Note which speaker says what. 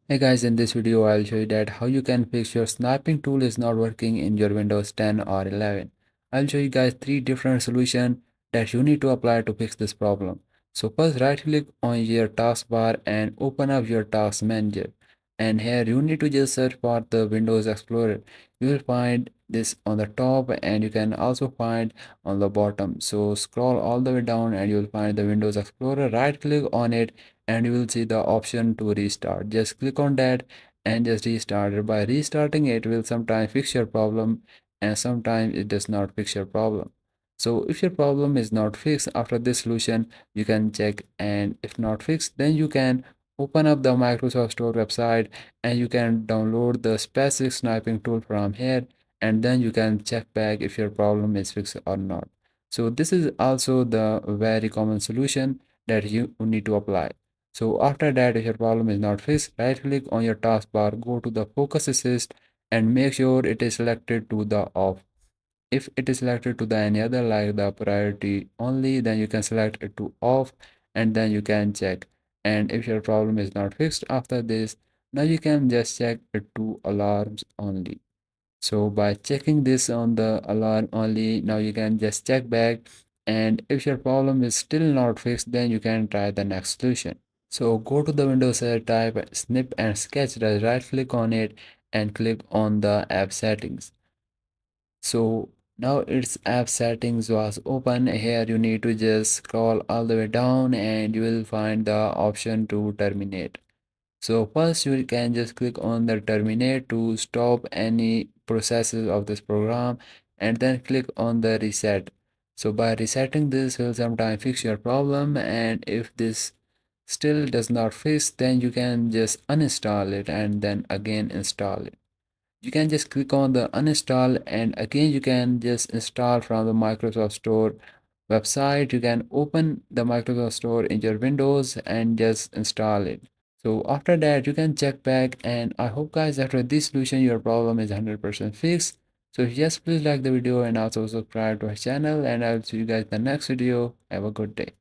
Speaker 1: Hey guys, in this video I'll show you that how you can fix your sniping tool is not working in your Windows 10 or 11. I'll show you guys three different solutions that you need to apply to fix this problem. So first, right click on your taskbar and open up your task manager. And here you need to just search for the Windows Explorer. You will find this on the top and you can also find on the bottom. So scroll all the way down and you will find the Windows Explorer. Right click on it and you will see the option to restart. Just click on that and just restart it. By restarting it will sometimes fix your problem and sometimes it does not fix your problem. So if your problem is not fixed after this solution, you can check, and if not fixed, then you can open up the Microsoft Store website and you can download the specific sniping tool from here, and then you can check back if your problem is fixed or not. So this is also the very common solution that you need to apply. So after that, if your problem is not fixed, right click on your taskbar, go to the focus assist and make sure it is selected to the off. If it is selected to the any other like the priority only, then you can select it to off and then you can check. And if your problem is not fixed after this, now you can just check it to alarms only. So by checking this on the alarm only, now you can just check back, and if your problem is still not fixed, then you can try the next solution. So go to the Windows type snip and sketch, right click on it and click on the app settings. So now its app settings was open. Here you need to just scroll all the way down and you will find the option to terminate. So first you can just click on the terminate to stop any processes of this program, and then click on the reset. So by resetting this will sometime fix your problem, and if this still does not fix, then you can just uninstall it and then again install it. You can just click on the uninstall and again you can just install from the Microsoft Store website. You can open the Microsoft Store in your Windows and just install it. So after that you can check back, and I hope guys after this solution your problem is 100% fixed. So yes, please like the video and also subscribe to our channel, and I'll see you guys in the next video. Have a good day.